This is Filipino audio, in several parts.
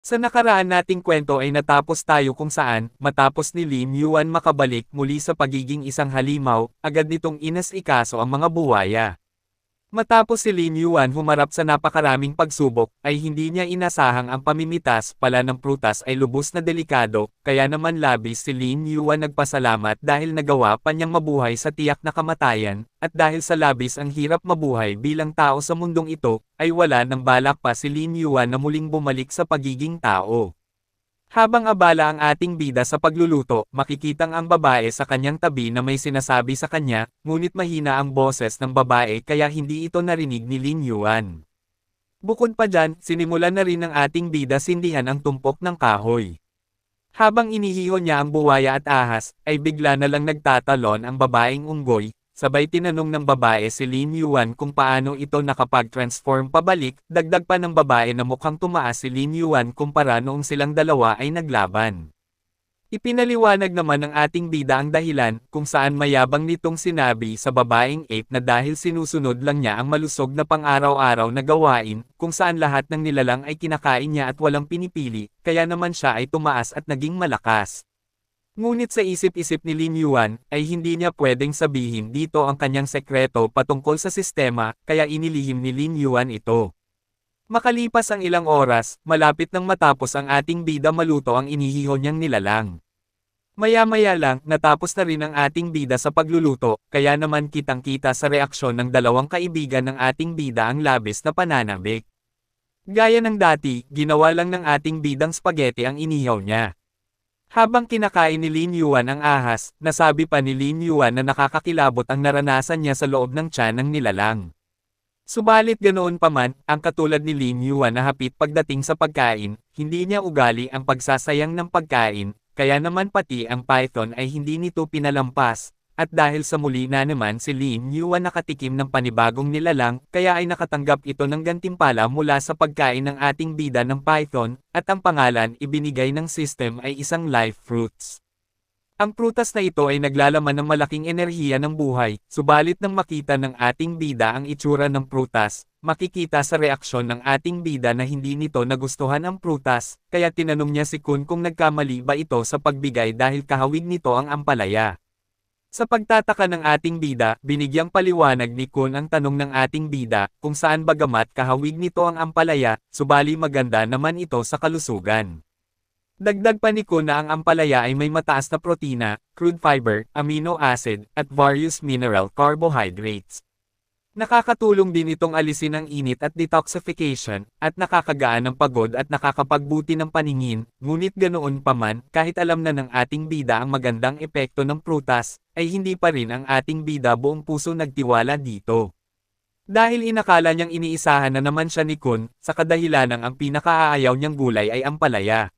Sa nakaraan nating kwento ay natapos tayo kung saan, matapos ni Lin Yuan makabalik muli sa pagiging isang halimaw, agad nitong inas-ikaso ang mga buwaya. Matapos si Lin Yuan humarap sa napakaraming pagsubok, ay hindi niya inasahang ang pamimitas pala ng prutas ay lubos na delikado, kaya naman labis si Lin Yuan nagpasalamat dahil nagawa pa niyang mabuhay sa tiyak na kamatayan, at dahil sa labis ang hirap mabuhay bilang tao sa mundong ito, ay wala nang balak pa si Lin Yuan na muling bumalik sa pagiging tao. Habang abala ang ating bida sa pagluluto, makikitang ang babae sa kanyang tabi na may sinasabi sa kanya, ngunit mahina ang boses ng babae kaya hindi ito narinig ni Lin Yuan. Bukod pa dyan, sinimulan na rin ng ating bida sindihan ang tumpok ng kahoy. Habang inihiho niya ang buwaya at ahas, ay bigla na lang nagtatalon ang babaeng unggoy. Sabay tinanong ng babae si Lin Yuan kung paano ito nakapag-transform pabalik, dagdag pa ng babae na mukhang tumaas si Lin Yuan kumpara noong silang dalawa ay naglaban. Ipinaliwanag naman ng ating bida ang dahilan kung saan mayabang nitong sinabi sa babaeng ape na dahil sinusunod lang niya ang malusog na pang-araw-araw na gawain, kung saan lahat ng nilalang ay kinakain niya at walang pinipili, kaya naman siya ay tumaas at naging malakas. Ngunit sa isip-isip ni Lin Yuan, ay hindi niya pwedeng sabihin dito ang kanyang sekreto patungkol sa sistema, kaya inilihim ni Lin Yuan ito. Makalipas ang ilang oras, malapit nang matapos ang ating bida maluto ang inihiho niyang nilalang. Maya-maya lang, natapos na rin ang ating bida sa pagluluto, kaya naman kitang-kita sa reaksyon ng dalawang kaibigan ng ating bida ang labis na pananabik. Gaya ng dati, ginawa lang ng ating bidang spaghetti ang inihaw niya. Habang kinakain ni Lin Yuan ang ahas, nasabi pa ni Lin Yuan na nakakakilabot ang naranasan niya sa loob ng tiyan ng nilalang. Subalit ganoon pa man, ang katulad ni Lin Yuan na hapit pagdating sa pagkain, hindi niya ugali ang pagsasayang ng pagkain, kaya naman pati ang python ay hindi nito pinalampas. At dahil sa muli na naman si Lin Yuan nakatikim ng panibagong nilalang, kaya ay nakatanggap ito ng gantimpala mula sa pagkain ng ating bida ng python, at ang pangalan ibinigay ng system ay isang live fruits. Ang prutas na ito ay naglalaman ng malaking enerhiya ng buhay, subalit nang makita ng ating bida ang itsura ng prutas, makikita sa reaksyon ng ating bida na hindi nito nagustuhan ang prutas, kaya tinanong niya si Kun kung nagkamali ba ito sa pagbigay dahil kahawig nito ang ampalaya. Sa pagtataka ng ating bida, binigyang paliwanag ni Kun ang tanong ng ating bida, kung saan bagamat kahawig nito ang ampalaya, subali maganda naman ito sa kalusugan. Dagdag pa ni Kun na ang ampalaya ay may mataas na protina, crude fiber, amino acid, at various mineral carbohydrates. Nakakatulong din itong alisin ang init at detoxification, at nakakagaan ng pagod at nakakapagbuti ng paningin, ngunit ganoon pa man, kahit alam na ng ating bida ang magandang epekto ng prutas, ay hindi pa rin ang ating bida buong puso nagtiwala dito. Dahil inakala niyang iniisahan na naman siya ni Kun, sa kadahilanang ang pinakaaayaw niyang gulay ay ampalaya.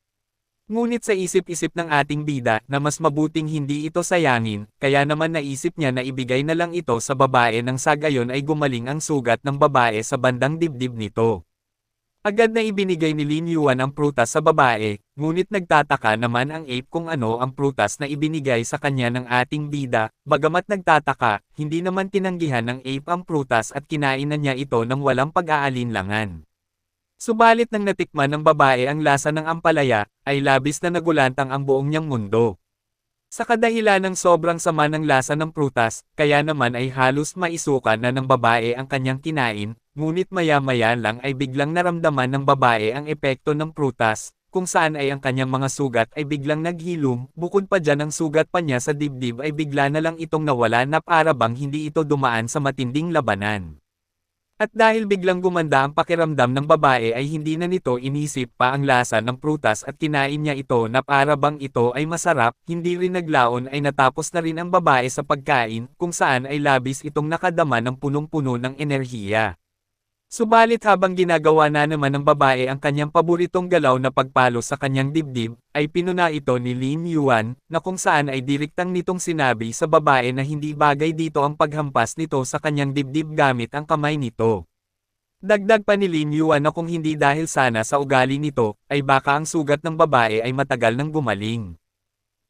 Ngunit sa isip-isip ng ating bida na mas mabuting hindi ito sayangin, kaya naman naisip niya na ibigay na lang ito sa babae nang sa gayon ay gumaling ang sugat ng babae sa bandang dibdib nito. Agad na ibinigay ni Lin Yuan ang prutas sa babae, ngunit nagtataka naman ang ape kung ano ang prutas na ibinigay sa kanya ng ating bida, bagamat nagtataka, hindi naman tinanggihan ng ape ang prutas at kinain na niya ito nang walang pag-aalinlangan. Subalit nang natikman ng babae ang lasa ng ampalaya, ay labis na nagulantang ang buong niyang mundo. Sa kadahilan ng sobrang sama ng lasa ng prutas, kaya naman ay halos maisuka na ng babae ang kanyang kinain, ngunit maya-maya lang ay biglang naramdaman ng babae ang epekto ng prutas, kung saan ay ang kanyang mga sugat ay biglang naghilom, bukod pa dyan ang sugat pa niya sa dibdib ay bigla na lang itong nawala na para bang hindi ito dumaan sa matinding labanan. At dahil biglang gumanda ang pakiramdam ng babae ay hindi na nito inisip pa ang lasa ng prutas at kinain niya ito na para bang ito ay masarap, hindi rin naglaon ay natapos na rin ang babae sa pagkain, kung saan ay labis itong nakadama ng punong-puno ng enerhiya. Subalit habang ginagawa na naman ng babae ang kanyang paboritong galaw na pagpalo sa kanyang dibdib, ay pinuna ito ni Lin Yuan, na kung saan ay direktang nitong sinabi sa babae na hindi bagay dito ang paghampas nito sa kanyang dibdib gamit ang kamay nito. Dagdag pa ni Lin Yuan na kung hindi dahil sana sa ugali nito, ay baka ang sugat ng babae ay matagal nang gumaling.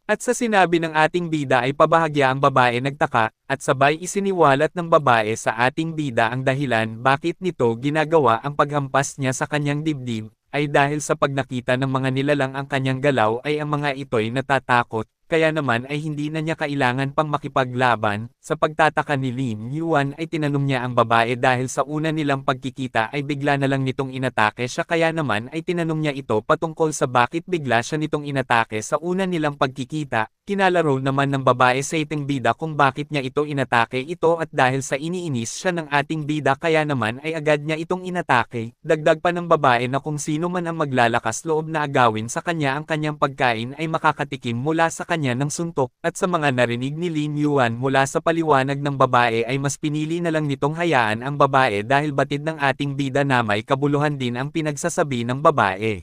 At sa sinabi ng ating bida ay pabahagya ang babae nagtaka, at sabay isiniwalat ng babae sa ating bida ang dahilan bakit nito ginagawa ang paghampas niya sa kanyang dibdib, ay dahil sa pag nakita ng mga nilalang ang kanyang galaw ay ang mga ito'y natatakot, kaya naman ay hindi na niya kailangan pang makipaglaban. Sa pagtataka ni Lin Yuan ay tinanong niya ang babae dahil sa una nilang pagkikita ay bigla na lang nitong inatake siya, kaya naman ay tinanong niya ito patungkol sa bakit bigla siya nitong inatake sa una nilang pagkikita. Kinalaro naman ng babae sa ating bida kung bakit niya ito inatake ito, at dahil sa iniinis siya ng ating bida kaya naman ay agad niya itong inatake. Dagdag pa ng babae na kung sino man ang maglalakas loob na agawin sa kanya ang kanyang pagkain ay makakatikim mula sa kanya ng suntok. At sa mga narinig ni Lin Yuan mula sa paliwanag ng babae ay mas pinili na lang nitong hayaan ang babae dahil batid ng ating bida na may kabuluhan din ang pinagsasabi ng babae.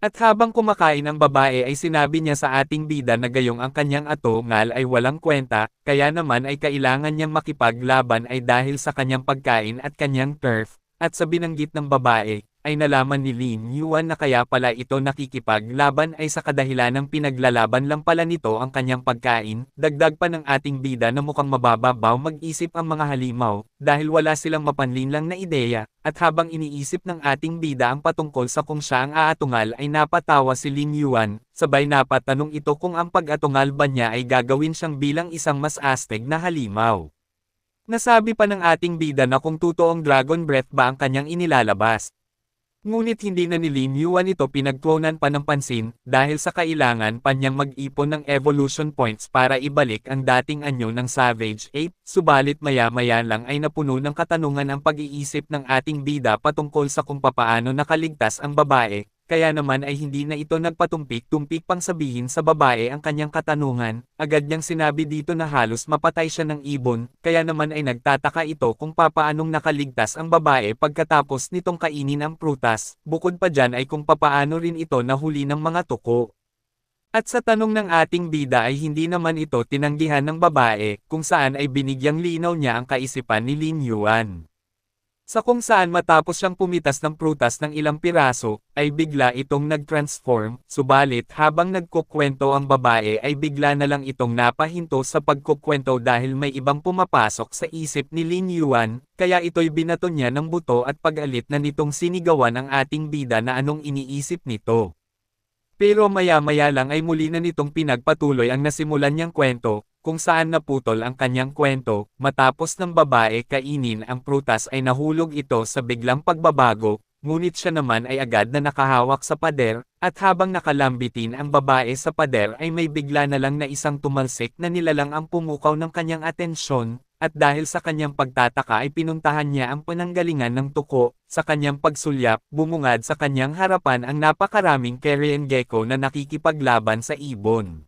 At habang kumakain ang babae ay sinabi niya sa ating bida na gayong ang kanyang atungal ay walang kwenta, kaya naman ay kailangan niyang makipaglaban ay dahil sa kanyang pagkain at kanyang turf. At sa binanggit ng babae, ay nalaman ni Lin Yuan na kaya pala ito nakikipaglaban ay sa kadahilan ng pinaglalaban lang pala nito ang kanyang pagkain. Dagdag pa ng ating bida na mukhang mabababaw mag-isip ang mga halimaw, dahil wala silang mapanlinlang na ideya. At habang iniisip ng ating bida ang patungkol sa kung siya ang aatungal ay napatawa si Lin Yuan, sabay napatanong ito kung ang pag-atungal ba niya ay gagawin siyang bilang isang mas astig na halimaw. Nasabi pa ng ating bida na kung totoong dragon breath ba ang kanyang inilalabas. Ngunit hindi na ni Lin Yuan ito pinagtuunan pa ng pansin, dahil sa kailangan pa niyang mag-ipon ng evolution points para ibalik ang dating anyo ng Savage Ape. Subalit maya-maya lang ay napuno ng katanungan ang pag-iisip ng ating bida patungkol sa kung papaano nakaligtas ang babae. Kaya naman ay hindi na ito nagpatumpik-tumpik pang sabihin sa babae ang kanyang katanungan. Agad niyang sinabi dito na halos mapatay siya ng ibon, kaya naman ay nagtataka ito kung papaanong nakaligtas ang babae pagkatapos nitong kainin ang prutas. Bukod pa dyan ay kung papaano rin ito nahuli ng mga tuko. At sa tanong ng ating bida ay hindi naman ito tinanggihan ng babae, kung saan ay binigyang linaw niya ang kaisipan ni Lin Yuan. Sa kung saan matapos siyang pumitas ng prutas ng ilang piraso, ay bigla itong nag-transform, subalit habang nagkukwento ang babae ay bigla na lang itong napahinto sa pagkukwento dahil may ibang pumapasok sa isip ni Lin Yuan, kaya ito'y binato niya ng buto at pag-alit na nitong sinigawan ang ating bida na anong iniisip nito. Pero maya-maya lang ay muli na nitong pinagpatuloy ang nasimulan niyang kwento, kung saan naputol ang kanyang kwento. Matapos ng babae kainin ang prutas ay nahulog ito sa biglang pagbabago, ngunit siya naman ay agad na nakahawak sa pader, at habang nakalambitin ang babae sa pader ay may bigla na lang na isang tumalsik na nilalang ang pumukaw ng kanyang atensyon. At dahil sa kanyang pagtataka ay pinuntahan niya ang pananggalingan ng tuko. Sa kanyang pagsulyap, bumungad sa kanyang harapan ang napakaraming Korean gecko na nakikipaglaban sa ibon.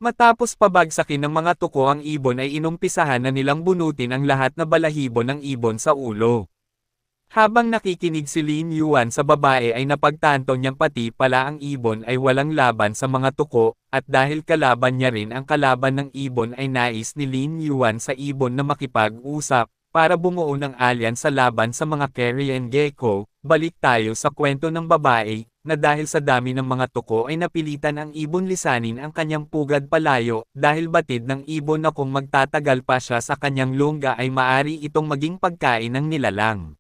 Matapos pabagsakin ng mga tuko ang ibon ay inumpisahan na nilang bunutin ang lahat na balahibo ng ibon sa ulo. Habang nakikinig si Lin Yuan sa babae ay napagtanto niyang pati pala ang ibon ay walang laban sa mga tuko, at dahil kalaban niya rin ang kalaban ng ibon ay nais ni Lin Yuan sa ibon na makipag-usap, para bumuo ng alyan sa laban sa mga Korean gecko. Balik tayo sa kwento ng babae, na dahil sa dami ng mga tuko ay napilitan ang ibon lisanin ang kanyang pugad palayo, dahil batid ng ibon na kung magtatagal pa siya sa kanyang lungga ay maari itong maging pagkain ng nilalang.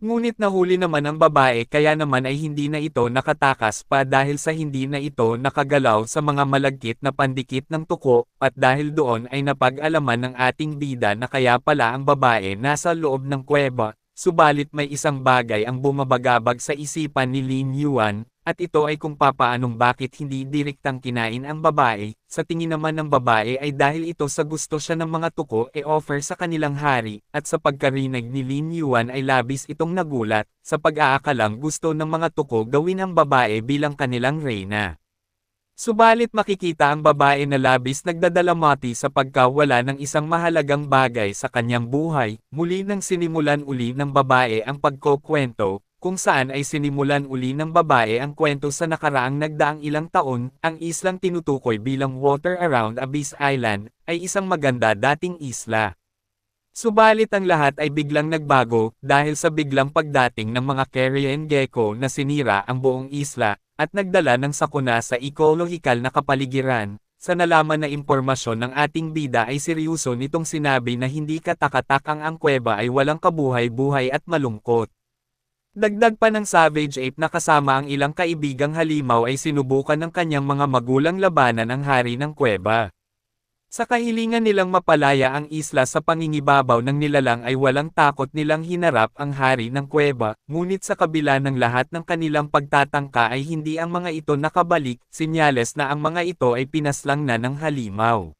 Ngunit nahuli naman ang babae kaya naman ay hindi na ito nakatakas pa dahil sa hindi na ito nakagalaw sa mga malagkit na pandikit ng tuko, at dahil doon ay napag-alaman ng ating bida na kaya pala ang babae nasa loob ng kuweba. Subalit may isang bagay ang bumabagabag sa isipan ni Lin Yuan, at ito ay kung papaanong bakit hindi direktang kinain ang babae. Sa tingin naman ng babae ay dahil ito sa gusto siya ng mga tuko offer sa kanilang hari, at sa pagkarinig ni Lin Yuan ay labis itong nagulat, sa pag-aakalang gusto ng mga tuko gawin ang babae bilang kanilang reyna. Subalit makikita ang babae na labis nagdadalamati sa pagkawala ng isang mahalagang bagay sa kanyang buhay. Muli nang sinimulan uli ng babae ang pagkukwento, kung saan ay sinimulan uli ng babae ang kwento sa nakaraang nagdaang ilang taon. Ang islang tinutukoy bilang Water Around Abyss Island, ay isang maganda dating isla. Subalit ang lahat ay biglang nagbago, dahil sa biglang pagdating ng mga Korean gecko na sinira ang buong isla, at nagdala ng sakuna sa ekolohikal na kapaligiran. Sa nalaman na impormasyon ng ating bida ay seryoso nitong sinabi na hindi katakatak ang kuweba ay walang kabuhay-buhay at malungkot. Dagdag pa ng Savage Ape na kasama ang ilang kaibigang halimaw ay sinubukan ng kanyang mga magulang labanan ang hari ng kuweba. Sa kahilingan nilang mapalaya ang isla sa pangingibabaw ng nilalang ay walang takot nilang hinarap ang hari ng kuweba, ngunit sa kabila ng lahat ng kanilang pagtatangka ay hindi ang mga ito nakabalik, sinyales na ang mga ito ay pinaslang na ng halimaw.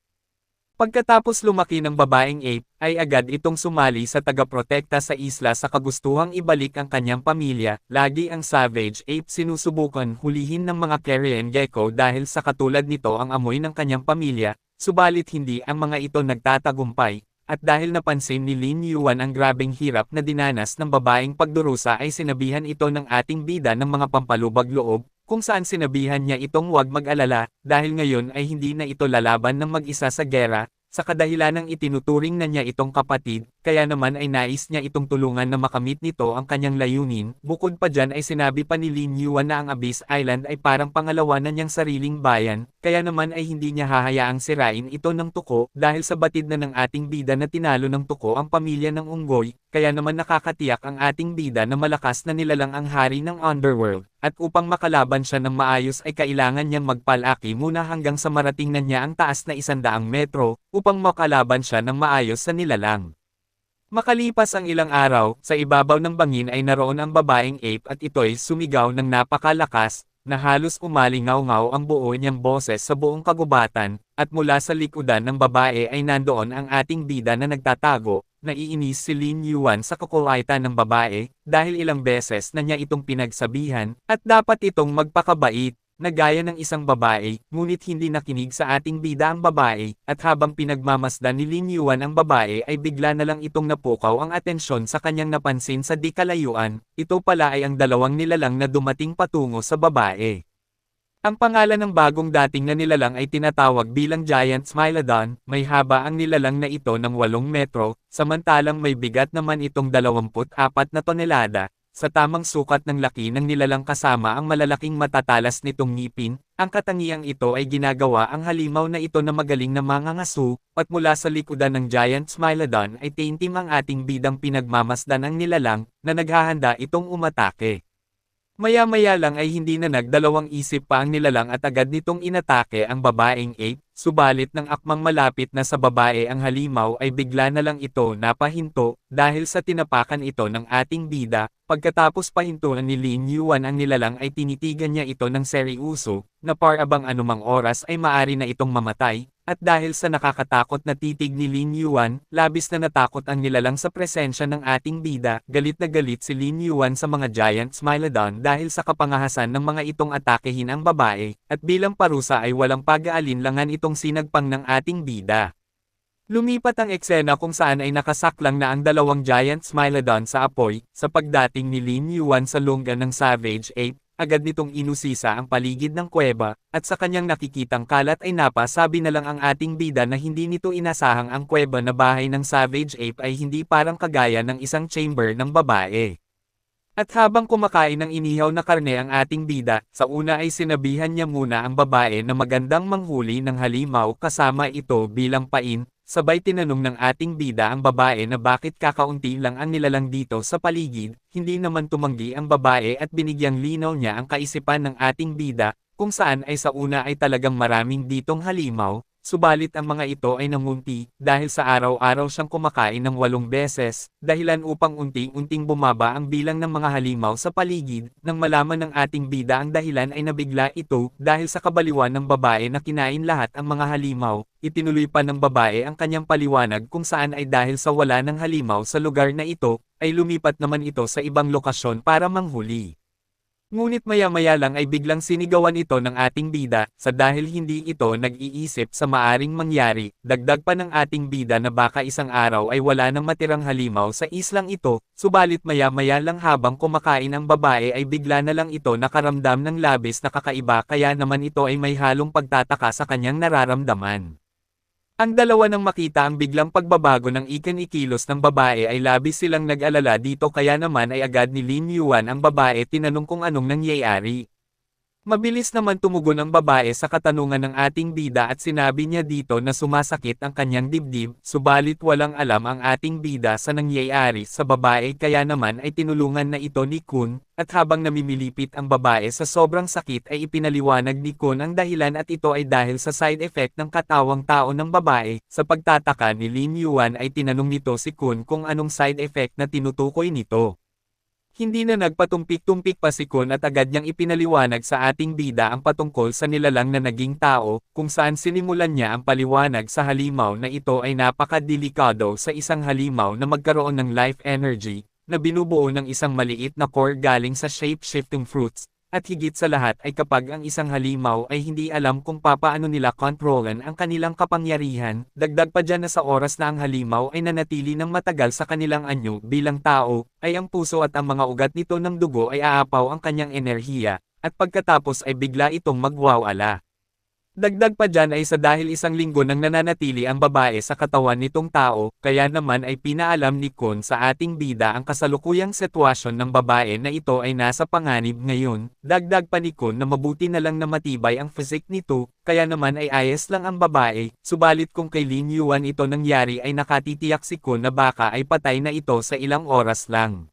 Pagkatapos lumaki ng babaeng ape, ay agad itong sumali sa tagaprotekta sa isla sa kagustuhang ibalik ang kanyang pamilya. Lagi ang savage ape sinusubukan hulihin ng mga carrion gecko dahil sa katulad nito ang amoy ng kanyang pamilya, subalit hindi ang mga ito nagtatagumpay, at dahil napansin ni Lin Yuan ang grabeng hirap na dinanas ng babaeng pagdurusa ay sinabihan ito ng ating bida ng mga pampalubag loob, kung saan sinabihan niya itong huwag mag-alala, dahil ngayon ay hindi na ito lalaban ng mag-isa sa gera, sa kadahilanang itinuturing na niya itong kapatid, kaya naman ay nais niya itong tulungan na makamit nito ang kanyang layunin. Bukod pa dyan ay sinabi pa ni Lin Yuan na ang Abyss Island ay parang pangalawa na niyang sariling bayan, kaya naman ay hindi niya hahayaang sirain ito ng tuko, dahil sa batid na ng ating bida na tinalo ng tuko ang pamilya ng unggoy, kaya naman nakakatiyak ang ating bida na malakas na nilalang ang hari ng underworld, at upang makalaban siya ng maayos ay kailangan niyang magpalaki muna hanggang sa marating na niya ang taas na 100 metro, upang makalaban siya ng maayos sa nilalang. Makalipas ang ilang araw, sa ibabaw ng bangin ay naroon ang babaeng ape at ito'y sumigaw ng napakalakas, na halos umalingaw-ngaw ang buo niyang boses sa buong kagubatan, at mula sa likudan ng babae ay nandoon ang ating bida na nagtatago. Naiinis si Lin Yuan sa kakulaitan ng babae, dahil ilang beses na niya itong pinagsabihan, at dapat itong magpakabait, na gaya ng isang babae, ngunit hindi nakinig sa ating bida ang babae, at habang pinagmamasdan ni Lin Yuan ang babae ay bigla na lang itong napukaw ang atensyon sa kanyang napansin sa di kalayuan, ito pala ay ang dalawang nilalang na dumating patungo sa babae. Ang pangalan ng bagong dating na nilalang ay tinatawag bilang Giant Smilodon, may haba ang nilalang na ito ng 8 metro, samantalang may bigat naman itong 24 na tonelada, sa tamang sukat ng laki ng nilalang kasama ang malalaking matatalas nitong ngipin, ang katangiang ito ay ginagawa ang halimaw na ito na magaling na mangangaso, at mula sa likudan ng Giant Smilodon ay taintim ang ating bidang pinagmamasdan ang nilalang, na naghahanda itong umatake. Maya-maya lang ay hindi na nagdalawang isip pa ang nilalang at agad nitong inatake ang babaeng ape, subalit nang akmang malapit na sa babae ang halimaw ay bigla na lang ito napahinto, dahil sa tinapakan ito ng ating bida. Pagkatapos pahintuan ni Lin Yuan ang nilalang ay tinitigan niya ito ng seryoso, na parabang anumang oras ay maari na itong mamatay. At dahil sa nakakatakot na titig ni Lin Yuan, labis na natakot ang nilalang sa presensya ng ating bida. Galit na galit si Lin Yuan sa mga Giant Smilodon dahil sa kapangahasan ng mga itong atakehin ang babae, at bilang parusa ay walang pag-aalinlangan itong sinagpang ng ating bida. Lumipat ang eksena kung saan ay nakasaklang na ang dalawang Giant Smilodon sa apoy, sa pagdating ni Lin Yuan sa lungga ng Savage Ape. Agad nitong inusisa ang paligid ng kuweba, at sa kanyang nakikitang kalat ay napasabi na lang ang ating bida na hindi nito inasahang ang kuweba na bahay ng Savage Ape ay hindi parang kagaya ng isang chamber ng babae. At habang kumakain ng inihaw na karne ang ating bida, sa una ay sinabihan niya muna ang babae na magandang manghuli ng halimaw kasama ito bilang pain. Sabay tinanong ng ating bida ang babae na bakit kakaunti lang ang nilalang dito sa paligid, hindi naman tumanggi ang babae at binigyang linaw niya ang kaisipan ng ating bida, kung saan ay sa una ay talagang maraming ditong halimaw, subalit ang mga ito ay nangunti, dahil sa araw-araw siyang kumakain ng 8 beses, dahilan upang unti-unting bumaba ang bilang ng mga halimaw sa paligid. Nang malaman ng ating bida ang dahilan ay nabigla ito, dahil sa kabaliwan ng babae na kinain lahat ang mga halimaw. Itinuloy pa ng babae ang kanyang paliwanag kung saan ay dahil sa wala ng halimaw sa lugar na ito, ay lumipat naman ito sa ibang lokasyon para manghuli. Ngunit maya-maya lang ay biglang sinigawan ito ng ating bida, sa dahil hindi ito nag-iisip sa maaring mangyari. Dagdag pa ng ating bida na baka isang araw ay wala nang matirang halimaw sa islang ito, subalit maya-maya lang habang kumakain ang babae ay bigla na lang ito nakaramdam ng labis na kakaiba, kaya naman ito ay may halong pagtataka sa kanyang nararamdaman. Ang dalawa nang makita ang biglang pagbabago ng ikinikilos ng babae ay labis silang nag-alala dito, kaya naman ay agad ni Lin Yuan ang babae tinanong kung anong nangyayari. Mabilis naman tumugon ang babae sa katanungan ng ating bida at sinabi niya dito na sumasakit ang kanyang dibdib, subalit walang alam ang ating bida sa nangyayari sa babae kaya naman ay tinulungan na ito ni Kun, at habang namimilipit ang babae sa sobrang sakit ay ipinaliwanag ni Kun ang dahilan at ito ay dahil sa side effect ng katawang tao ng babae. Sa pagtataka ni Lin Yuan ay tinanong nito si Kun kung anong side effect na tinutukoy nito. Hindi na nagpatumpik-tumpik pa si Kun at agad niyang ipinaliwanag sa ating bida ang patungkol sa nilalang na naging tao, kung saan sinimulan niya ang paliwanag sa halimaw na ito ay napakadelikado sa isang halimaw na magkaroon ng life energy, na binubuo ng isang maliit na core galing sa shape-shifting fruits, at higit sa lahat ay kapag ang isang halimaw ay hindi alam kung papaano nila kontrolan ang kanilang kapangyarihan, dagdag pa dyan na sa oras na ang halimaw ay nanatili ng matagal sa kanilang anyo bilang tao, ay ang puso at ang mga ugat nito ng dugo ay aapaw ang kanyang enerhiya, at pagkatapos ay bigla itong magwawala. Dagdag pa dyan ay sa dahil isang linggo nang nananatili ang babae sa katawan nitong tao, kaya naman ay pinaalam ni Kun sa ating bida ang kasalukuyang sitwasyon ng babae na ito ay nasa panganib ngayon. Dagdag pa ni Kun na mabuti na lang na matibay ang physique nito, kaya naman ay ayos lang ang babae, subalit kung kay Lin Yuan ito nangyari ay nakatitiyak si Kun na baka ay patay na ito sa ilang oras lang.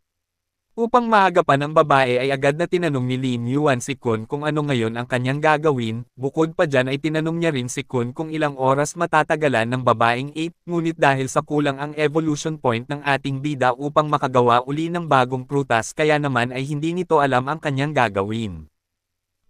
Upang maagapan ang babae ay agad na tinanong ni Lin Yuan si Kun kung ano ngayon ang kanyang gagawin, bukod pa dyan ay tinanong niya rin si Kun kung ilang oras matatagalan ng babaeng 8, ngunit dahil sa kulang ang evolution point ng ating bida upang makagawa uli ng bagong prutas kaya naman ay hindi nito alam ang kanyang gagawin.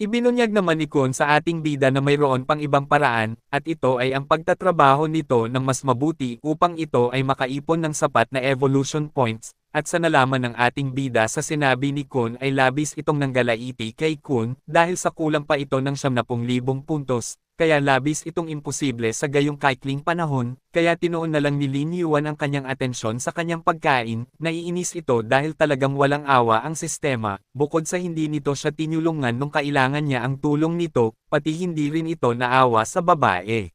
Ibinunyag naman ni Kun sa ating bida na mayroon pang ibang paraan, at ito ay ang pagtatrabaho nito ng mas mabuti upang ito ay makaipon ng sapat na evolution points, at sa nalaman ng ating bida sa sinabi ni Kun ay labis itong nanggalaiti kay Kun, dahil sa kulang pa ito ng 70,000 puntos, kaya labis itong imposible sa gayong kaikling panahon, kaya tinuon na lang ni Lin Yuan ang kanyang atensyon sa kanyang pagkain, naiinis ito dahil talagang walang awa ang sistema, bukod sa hindi nito siya tinulungan nung kailangan niya ang tulong nito, pati hindi rin ito naawa sa babae.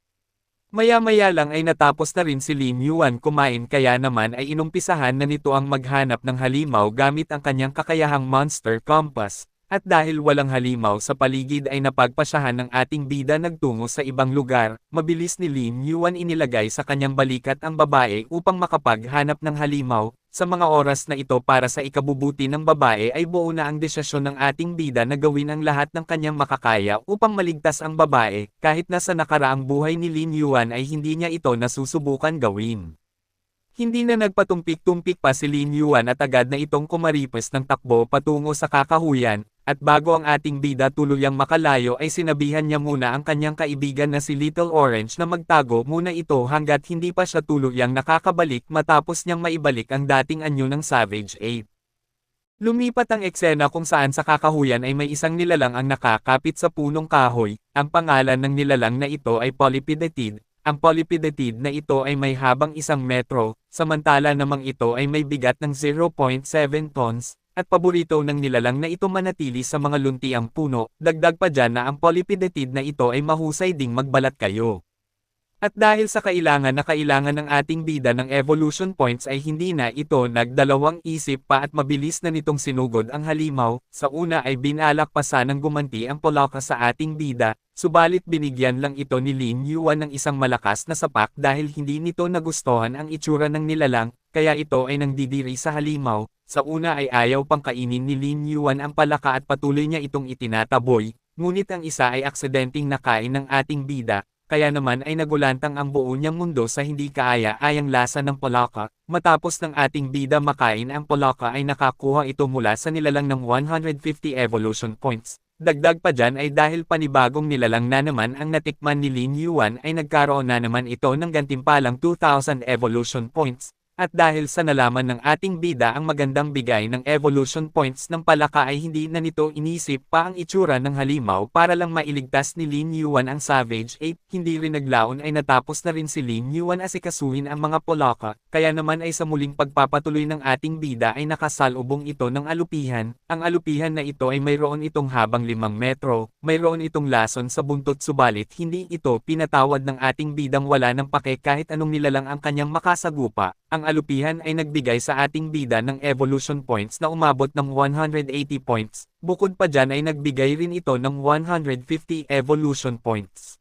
Maya-maya lang ay natapos na rin si Lin Yuan kumain kaya naman ay inumpisahan na nito ang maghanap ng halimaw gamit ang kanyang kakayahang monster compass, at dahil walang halimaw sa paligid ay napagpasyahan ng ating bida nagtungo sa ibang lugar, mabilis ni Lin Yuan inilagay sa kanyang balikat ang babae upang makapaghanap ng halimaw. Sa mga oras na ito para sa ikabubuti ng babae ay buo na ang desisyon ng ating bida na gawin ang lahat ng kanyang makakaya upang maligtas ang babae, kahit na sa nakaraang buhay ni Lin Yuan ay hindi niya ito nasusubukan gawin. Hindi na nagpatumpik-tumpik pa si Lin Yuan at agad na itong kumaripos ng takbo patungo sa kakahuyan, at bago ang ating bida tuluyang makalayo ay sinabihan niya muna ang kanyang kaibigan na si Little Orange na magtago muna ito hanggat hindi pa siya tuluyang nakakabalik matapos niyang maibalik ang dating anyo ng Savage Ape. Lumipat ang eksena kung saan sa kakahuyan ay may isang nilalang ang nakakapit sa punong kahoy, ang pangalan ng nilalang na ito ay Polypidetid. Ang Polypidetid na ito ay may habang 1 metro, samantala namang ito ay may bigat ng 0.7 tons, at paborito ng nilalang na ito manatili sa mga luntiang puno, dagdag pa dyan na ang Polypidetid na ito ay mahusay ding magbalat kayo. At dahil sa kailangan ng ating bida ng evolution points ay hindi na ito nagdalawang isip pa at mabilis na nitong sinugod ang halimaw. Sa una ay binalak pa sanang gumanti ang Polaka sa ating bida, subalit binigyan lang ito ni Lin Yuan ng isang malakas na sapak dahil hindi nito nagustuhan ang itsura ng nilalang, kaya ito ay nangdidiri sa halimaw. Sa una ay ayaw pang kainin ni Lin Yuan ang Palaka at patuloy niya itong itinataboy, ngunit ang isa ay aksidenteng nakain ng ating bida. Kaya naman ay nagulantang ang buo niyang mundo sa hindi kaaya-ayang lasa ng Polaka. Matapos ng ating bida makain ang Polaka ay nakakuha ito mula sa nilalang ng 150 evolution points. Dagdag pa dyan ay dahil panibagong nilalang na naman ang natikman ni Lin Yuan ay nagkaroon na naman ito ng gantimpalang 2,000 evolution points. At dahil sa nalaman ng ating bida ang magandang bigay ng evolution points ng Palaka ay hindi na nito inisip pa ang itsura ng halimaw para lang mailigtas ni Lin Yuan ang Savage Ape. Hindi rin naglaon ay natapos na rin si Lin Yuan asikasuhin ang mga Polaka, kaya naman ay sa muling pagpapatuloy ng ating bida ay nakasalubong ito ng alupihan. Ang alupihan na ito ay mayroon itong habang 5 metro, mayroon itong lason sa buntot subalit hindi ito pinatawad ng ating bidang wala ng pake kahit anong nilalang ang kanyang makasagupa. Ang alupihan ay nagbigay sa ating bida ng evolution points na umabot ng 180 points, bukod pa dyan ay nagbigay rin ito ng 150 evolution points.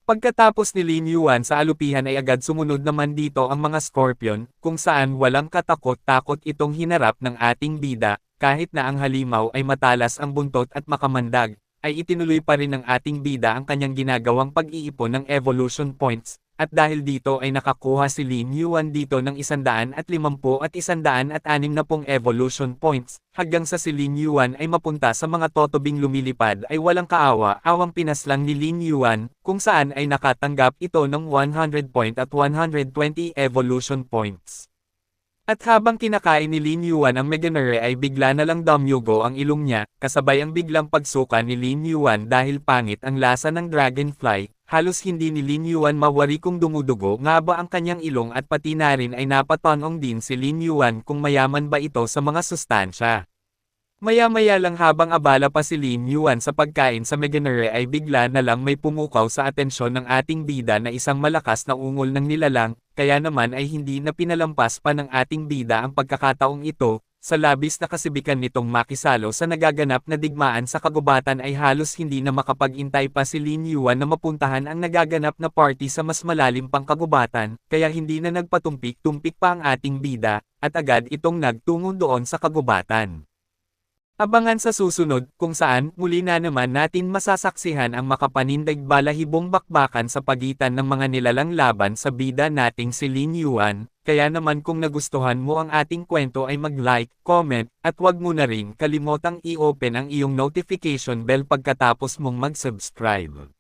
Pagkatapos ni Lin Yuan sa alupihan ay agad sumunod naman dito ang mga Scorpion, kung saan walang katakot-takot itong hinarap ng ating bida, kahit na ang halimaw ay matalas ang buntot at makamandag, ay itinuloy pa rin ng ating bida ang kanyang ginagawang pag-iipon ng evolution points, at dahil dito ay nakakuha si Lin Yuan dito ng 150 at 160 evolution points, hanggang sa si Lin Yuan ay mapunta sa mga totobing lumilipad ay walang kaawa-awang pinaslang ni Lin Yuan, kung saan ay nakatanggap ito ng 100 point at 120 evolution points. At habang kinakain ni Lin Yuan ang Meganere ay bigla na lang dumyugo ang ilong niya, kasabay ang biglang pagsuka ni Lin Yuan dahil pangit ang lasa ng dragonfly, halos hindi ni Lin Yuan mawari kung dumudugo nga ba ang kanyang ilong at pati na rin ay napatanong din si Lin Yuan kung mayaman ba ito sa mga sustansya. Maya-maya lang habang abala pa si Lin Yuan sa pagkain sa Meganere ay bigla na lang may pumukaw sa atensyon ng ating bida na isang malakas na ungol ng nilalang, kaya naman ay hindi na pinalampas pa ng ating bida ang pagkakataong ito, sa labis na kasibikan nitong makisalo sa nagaganap na digmaan sa kagubatan ay halos hindi na makapag-intay pa si Lin Yuan na mapuntahan ang nagaganap na party sa mas malalim pang kagubatan, kaya hindi na nagpatumpik-tumpik pa ang ating bida, at agad itong nagtungo doon sa kagubatan. Abangan sa susunod, kung saan muli na naman natin masasaksihan ang makapanindig balahibong bakbakan sa pagitan ng mga nilalang laban sa bida nating si Lin Yuan, kaya naman kung nagustuhan mo ang ating kwento ay mag-like, comment, at huwag mo na rin kalimotang i-open ang iyong notification bell pagkatapos mong mag-subscribe.